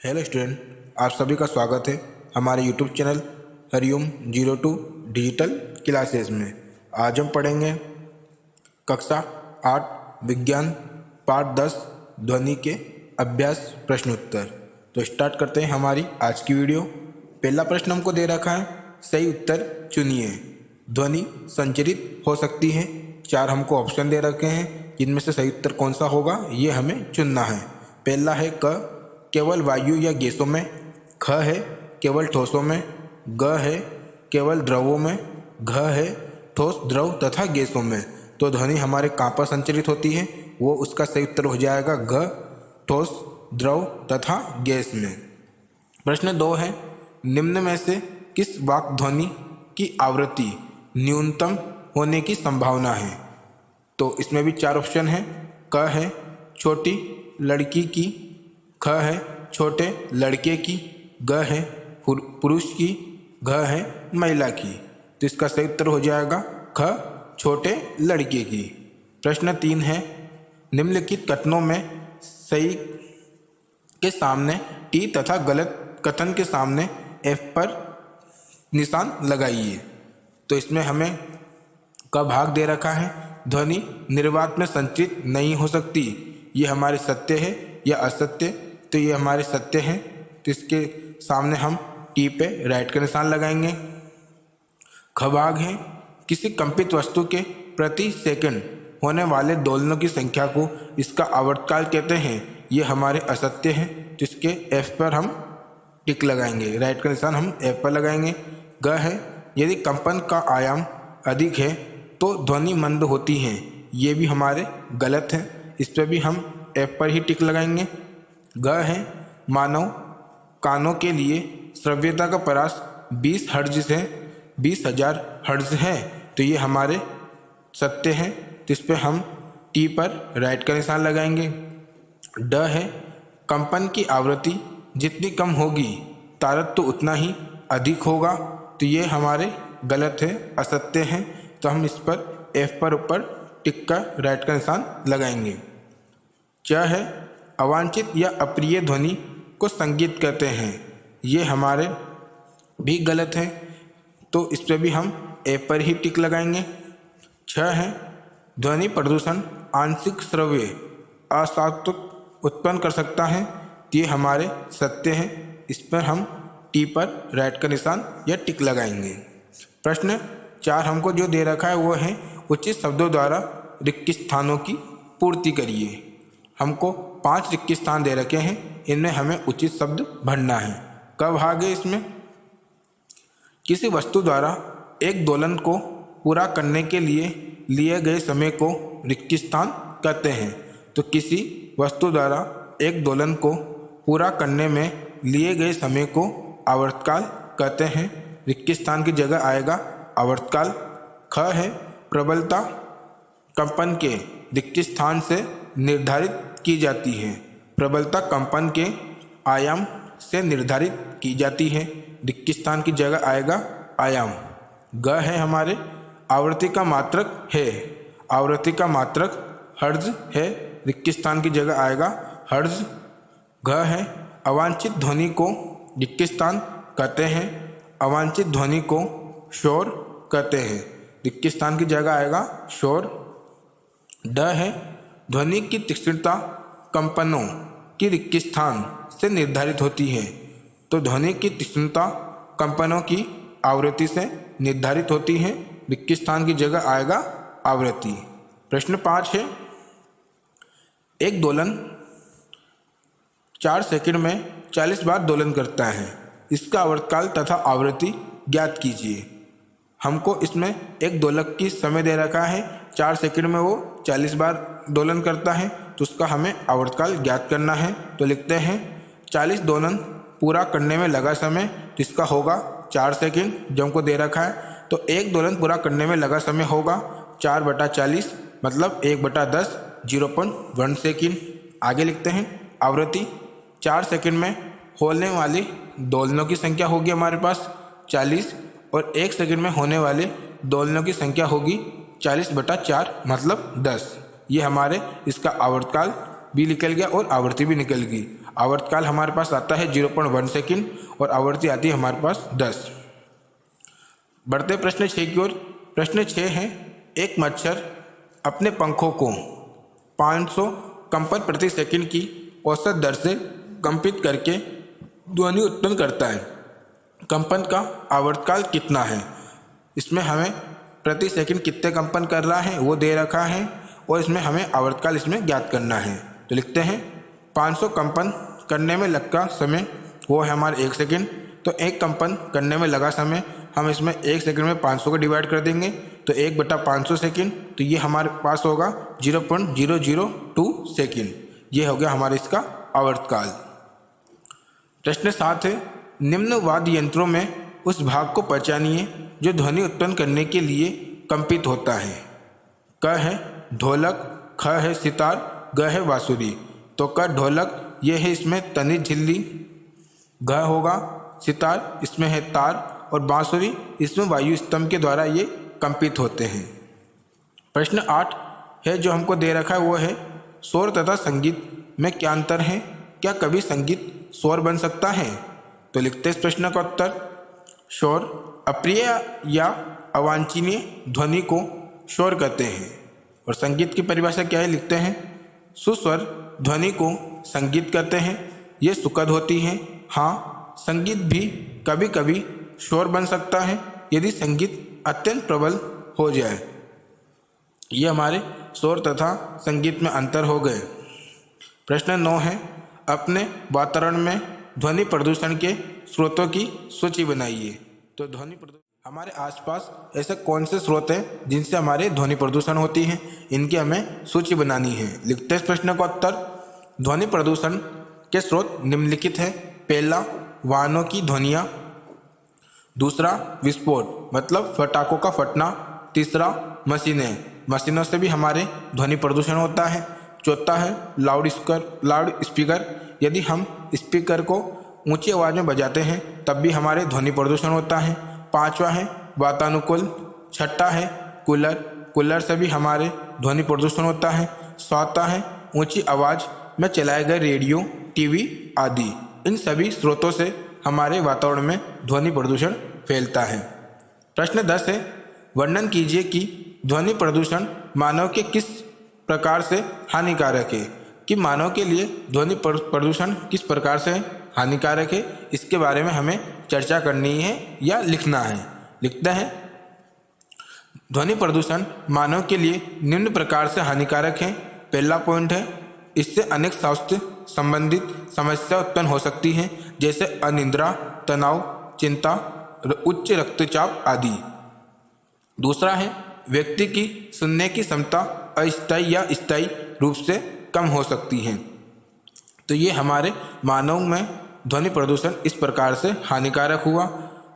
Hello student, आप सभी का स्वागत है हमारे YouTube channel Hariom 02 digital classes में। आज हम पढ़ेंगे कक्षा 8 विज्ञान पाठ 10 ध्वनि के अभ्यास प्रश्न उत्तर। तो स्टार्ट करते हैं हमारी आज की वीडियो। पहला प्रश्न हमको दे रखा है, सही उत्तर चुनिए। ध्वनि संचरित हो सकती है। 4 हमको ऑप्शन दे रखे हैं, जिनमें से सही उत्तर कौन सा होगा ये हमें चुनना है। पहला है क केवल वायु या गैसों में, ख है केवल ठोसों में, ग है केवल द्रवों में, घ है ठोस द्रव तथा गैसों में। तो ध्वनि हमारे कहाँ पर संचरित होती है, वो उसका सही उत्तर हो जाएगा घ, ठोस द्रव तथा गैस में। प्रश्न 2 है, निम्न में से किस वाक् ध्वनि की आवृत्ति न्यूनतम होने की संभावना है। तो इसमें भी 4 ऑप्शन है। क है छोटी लड़की की, ख है छोटे लड़के की, ग है पुरुष की, घ है महिला की। तो इसका सही उत्तर हो जाएगा ख, छोटे लड़के की। प्रश्न 3 है, निम्नलिखित कथनों में सही के सामने टी तथा गलत कथन के सामने एफ पर निशान लगाइए। तो इसमें हमें का भाग दे रखा है, ध्वनि निर्वात में संचरित नहीं हो सकती। ये हमारे सत्य है या असत्य। तो ये हमारे सत्य हैं, तो इसके सामने हम टी पे राइट का निशान लगाएंगे। ख भाग है, किसी कंपित वस्तु के प्रति सेकंड होने वाले दोलनों की संख्या को इसका आवर्तकाल कहते हैं। ये हमारे असत्य हैं, तो इसके एफ पर हम टिक लगाएंगे, राइट का निशान हम एफ पर लगाएंगे। ग है, यदि कंपन का आयाम अधिक है तो ध्वनि मंद होती है। ये भी हमारे गलत है, इस पर भी हम एफ पर ही टिक लगाएंगे। ग है, मानव कानों के लिए श्रव्यता का परास 20 हर्ट्ज से 20,000 हर्ट्ज है। तो ये हमारे सत्य हैं, तो इस पर हम टी पर राइट का निशान लगाएंगे। ड है, कंपन की आवृत्ति जितनी कम होगी तारत तो उतना ही अधिक होगा। तो ये हमारे गलत है, असत्य हैं। तो हम इस पर एफ पर ऊपर टिक कर राइट का निशान लगाएंगे। च है, अवांछित या अप्रिय ध्वनि को संगीत कहते हैं। ये हमारे भी गलत है, तो इस पर भी हम ए पर ही टिक लगाएंगे। 6 है, ध्वनि प्रदूषण आंशिक श्रव्य असात्वक उत्पन्न कर सकता है। ये हमारे सत्य हैं, इस पर हम टी पर राइट का निशान या टिक लगाएंगे। प्रश्न 4 हमको जो दे रखा है वो है, उचित शब्दों द्वारा रिक्त स्थानों की पूर्ति करिए। हमको 5 रिक्त स्थान दे रखे हैं, इनमें हमें उचित शब्द भरना है। कब भाग है इसमें, किसी वस्तु द्वारा एक दोलन को पूरा करने के लिए गए समय को रिक्त स्थान कहते हैं। तो किसी वस्तु द्वारा एक दोलन को पूरा करने में लिए गए समय को आवर्तकाल कहते हैं। रिक्त स्थान की जगह आएगा आवर्तकाल। ख है, प्रबलता कंपन के रिक्त स्थान से निर्धारित की जाती है। प्रबलता कंपन के आयाम से निर्धारित की जाती है। रिक्त स्थान की जगह आएगा आयाम। ग है हमारे, आवृत्ति का मात्रक है। आवृत्ति का मात्रक हर्ट्ज है, रिक्त स्थान की जगह आएगा हर्ट्ज। घ है, अवांछित ध्वनि को रिक्त स्थान कहते हैं। अवांछित ध्वनि को शोर कहते हैं, रिक्त स्थान की जगह आएगा शोर। ड है, ध्वनि की तीक्ष्णता कंपनों की रिक्त स्थान से निर्धारित होती है। तो ध्वनि की तीक्ष्णता कंपनों की आवृत्ति से निर्धारित होती है, रिक्त स्थान की जगह आएगा आवृत्ति। प्रश्न 5 है, एक दोलन 4 सेकंड में 40 बार दोलन करता है। इसका आवर्तकाल तथा आवृत्ति ज्ञात कीजिए। हमको इसमें एक दोलक की समय दे रखा है, 4 सेकंड में वो 40 बार दोलन करता है, तो उसका हमें आवर्तकाल ज्ञात करना है। तो लिखते हैं 40 दोलन पूरा करने में लगा समय, जिसका होगा 4 सेकंड जो हमको दे रखा है। तो एक दोलन पूरा करने में लगा समय होगा 4/40, मतलब 1/10, 0.1 सेकंड। आगे लिखते हैं आवृत्ति, 4 सेकंड में होने वाले दोलनों की संख्या होगी हमारे पास 40, और 1 सेकंड में होने वाले दोलनों की संख्या होगी 40/4, मतलब 10। ये हमारे इसका आवर्तकाल भी निकल गया और आवृत्ति भी निकल गई। आवर्तकाल हमारे पास आता है 0.1 सेकंड और आवृत्ति आती है हमारे पास 10। बढ़ते प्रश्न 6 की ओर। प्रश्न 6 है, एक मच्छर अपने पंखों को 500 कंपन प्रति सेकंड की औसत दर से कंपित करके ध्वनि उत्पन्न करता है। कंपन का आवर्तकाल कितना है? इसमें हमें प्रति सेकंड कितने कंपन कर रहा है वो दे रखा है और इसमें हमें आवर्तकाल इसमें ज्ञात करना है। तो लिखते हैं 500 कंपन करने में लगा समय वो है हमारे 1 सेकंड। तो एक कंपन करने में लगा समय हम इसमें 1 सेकंड में 500 को डिवाइड कर देंगे तो 1/500 सेकंड, तो ये हमारे पास होगा 0.002 सेकंड। ये हो गया हमारे इसका आवर्तकाल। प्रश्न 7 है, निम्न वाद्य यंत्रों में उस भाग को पहचानिए जो ध्वनि उत्पन्न करने के लिए कंपित होता है। क है ढोलक, ख है सितार, ग है बांसुरी। तो क ढोलक ये है इसमें तनिज झिल्ली, घ होगा सितार इसमें है तार और बांसुरी इसमें वायु स्तंभ के द्वारा ये कंपित होते हैं। प्रश्न 8 है जो हमको दे रखा है वो है, शोर तथा संगीत में क्या अंतर है? क्या कभी संगीत शोर बन सकता है? तो लिखते हैं इस प्रश्न का उत्तर। शोर अप्रिय या अवांछनीय ध्वनि को शोर कहते हैं। और संगीत की परिभाषा क्या है? लिखते हैं सुस्वर ध्वनि को संगीत कहते हैं, ये सुखद होती है। हाँ, संगीत भी कभी कभी शोर बन सकता है यदि संगीत अत्यंत प्रबल हो जाए। ये हमारे शोर तथा संगीत में अंतर हो गए। प्रश्न 9 है, अपने वातावरण में ध्वनि प्रदूषण के स्रोतों की सूची बनाइए। तो ध्वनि प्रदूषण हमारे आसपास ऐसे कौन से स्रोत हैं जिनसे हमारे ध्वनि प्रदूषण होती है, इनकी हमें सूची बनानी है। लिखते हैं इस प्रश्न का उत्तर। ध्वनि प्रदूषण के स्रोत निम्नलिखित है। पहला, वाहनों की ध्वनियाँ। दूसरा, विस्फोट मतलब पटाखों का फटना। तीसरा, मशीनों से भी हमारे ध्वनि प्रदूषण होता है। चौथा है लाउड स्पीकर, यदि हम स्पीकर को ऊंची आवाज़ में बजाते हैं तब भी हमारे ध्वनि प्रदूषण होता है। पांचवा है वातानुकूल। छठा है कूलर से भी हमारे ध्वनि प्रदूषण होता है। सातवां है ऊंची आवाज़ में चलाए गए रेडियो, टीवी आदि। इन सभी स्रोतों से हमारे वातावरण में ध्वनि प्रदूषण फैलता है। प्रश्न 10 है, वर्णन कीजिए कि ध्वनि प्रदूषण मानव के किस प्रकार से हानिकारक है। कि मानव के लिए ध्वनि प्रदूषण किस प्रकार से हानिकारक है, इसके बारे में हमें चर्चा करनी है या लिखना है। लिखते हैं, ध्वनि प्रदूषण मानव के लिए निम्न प्रकार से हानिकारक है। पहला पॉइंट है, इससे अनेक स्वास्थ्य संबंधित समस्या उत्पन्न हो सकती हैं, जैसे अनिद्रा, तनाव, चिंता, उच्च रक्तचाप आदि। दूसरा है, व्यक्ति की सुनने की क्षमता अस्थायी या स्थायी रूप से कम हो सकती है। तो ये हमारे मानव में ध्वनि प्रदूषण इस प्रकार से हानिकारक हुआ।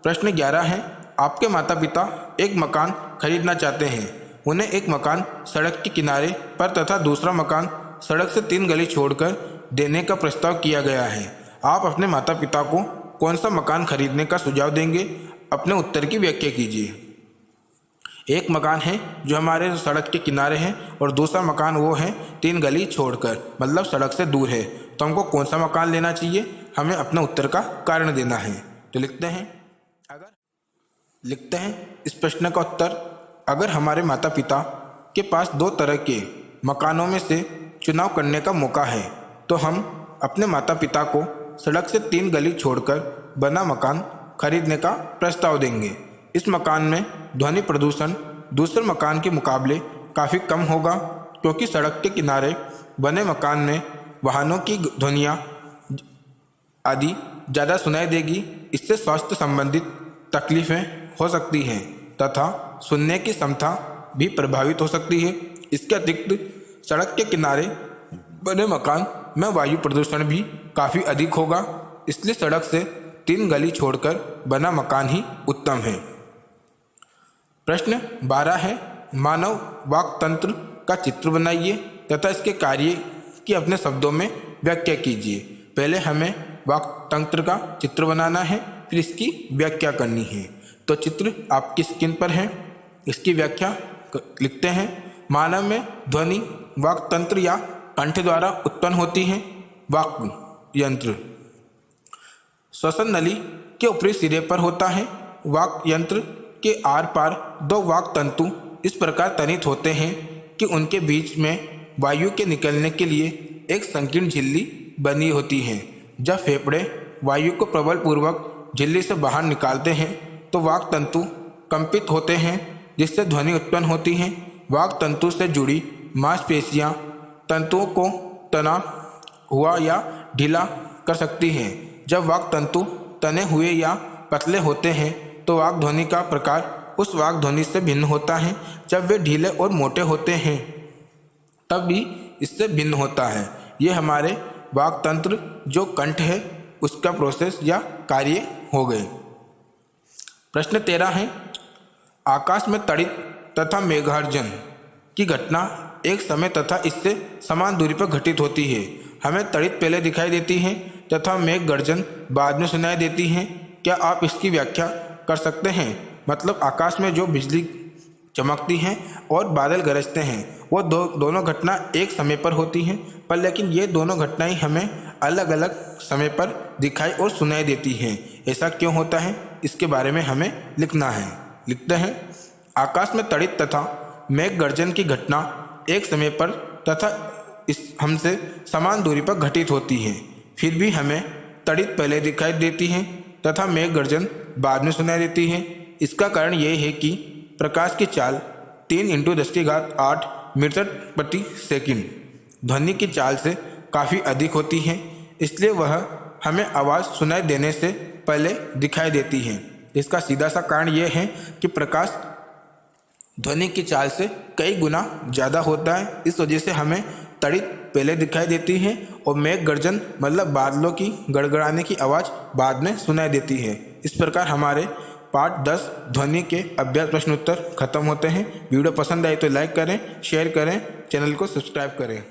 प्रश्न 11 है, आपके माता पिता एक मकान खरीदना चाहते हैं। उन्हें एक मकान सड़क के किनारे पर तथा दूसरा मकान सड़क से 3 गली छोड़कर देने का प्रस्ताव किया गया है। आप अपने माता पिता को कौन सा मकान खरीदने का सुझाव देंगे? अपने उत्तर की व्याख्या कीजिए। एक मकान है जो हमारे सड़क के किनारे है और दूसरा मकान वो है 3 गली छोड़कर, मतलब सड़क से दूर है। तो हमको कौन सा मकान लेना चाहिए, हमें अपना उत्तर का कारण देना है। तो लिखते हैं इस प्रश्न का उत्तर। अगर हमारे माता पिता के पास 2 तरह के मकानों में से चुनाव करने का मौका है तो हम अपने माता पिता को सड़क से 3 गली छोड़कर बना मकान खरीदने का प्रस्ताव देंगे। इस मकान में ध्वनि प्रदूषण दूसरे मकान के मुकाबले काफ़ी कम होगा, क्योंकि सड़क के किनारे बने मकान में वाहनों की ध्वनियाँ आदि ज़्यादा सुनाई देगी। इससे स्वास्थ्य संबंधित तकलीफें हो सकती हैं तथा सुनने की क्षमता भी प्रभावित हो सकती है। इसके अतिरिक्त सड़क के किनारे बने मकान में वायु प्रदूषण भी काफ़ी अधिक होगा, इसलिए सड़क से 3 गली छोड़कर बना मकान ही उत्तम है। प्रश्न 12 है, मानव वाक तंत्र का चित्र बनाइए तथा इसके कार्य की अपने शब्दों में व्याख्या कीजिए। पहले हमें वाक तंत्र का चित्र बनाना है, फिर इसकी व्याख्या करनी है। तो चित्र आपकी स्क्रीन पर है, इसकी व्याख्या लिखते हैं। मानव में ध्वनि वाक तंत्र या कंठ द्वारा उत्पन्न होती है। वाक यंत्र श्वसन नली के ऊपरी सिरे पर होता है। वाक यंत्र के आर पार दो वाक तंतु इस प्रकार तनित होते हैं कि उनके बीच में वायु के निकलने के लिए एक संकीर्ण झिल्ली बनी होती है। जब फेफड़े वायु को प्रबल पूर्वक झिल्ली से बाहर निकालते हैं तो वाक तंतु कंपित होते हैं, जिससे ध्वनि उत्पन्न होती है। वाक तंतु से जुड़ी मांसपेशियां तंतुओं को तना हुआ या ढीला कर सकती हैं। जब वाक तंतु तने हुए या पतले होते हैं तो वाक ध्वनि का प्रकार उस वाक ध्वनि से भिन्न होता है। जब वे ढीले और मोटे होते हैं तब भी इससे भिन्न होता है। ये हमारे वाक तंत्र जो कंठ है उसका प्रोसेस या कार्य हो गए। प्रश्न 13 है, आकाश में तड़ित तथा मेघार्जन की घटना एक समय तथा इससे समान दूरी पर घटित होती है। हमें तड़ित पहले दिखाई देती है तथा मेघ गर्जन बाद में सुनाई देती है। क्या आप इसकी व्याख्या कर सकते हैं? मतलब आकाश में जो बिजली चमकती है और बादल गरजते हैं वो दोनों घटना एक समय पर होती हैं, पर लेकिन ये दोनों घटनाएं हमें अलग अलग समय पर दिखाई और सुनाई देती हैं। ऐसा क्यों होता है, इसके बारे में हमें लिखना है। लिखते हैं, आकाश में तड़ित तथा मेघ गर्जन की घटना एक समय पर तथा इस हमसे समान दूरी पर घटित होती है। फिर भी हमें तड़ित पहले दिखाई देती है तथा मेघ गर्जन बाद में सुनाई देती है। इसका कारण यह है कि प्रकाश की चाल 3 × 10⁸ मीटर प्रति सेकंड ध्वनि की चाल से काफ़ी अधिक होती है, इसलिए वह हमें आवाज़ सुनाई देने से पहले दिखाई देती है। इसका सीधा सा कारण यह है कि प्रकाश ध्वनि की चाल से कई गुना ज़्यादा होता है। इस वजह से हमें तड़ित पहले दिखाई देती है और मेघ गर्जन मतलब बादलों की गड़गड़ाने की आवाज़ बाद में सुनाई देती है। इस प्रकार हमारे पार्ट 10 ध्वनि के अभ्यास प्रश्न उत्तर खत्म होते हैं। वीडियो पसंद आए तो लाइक करें, शेयर करें, चैनल को सब्सक्राइब करें।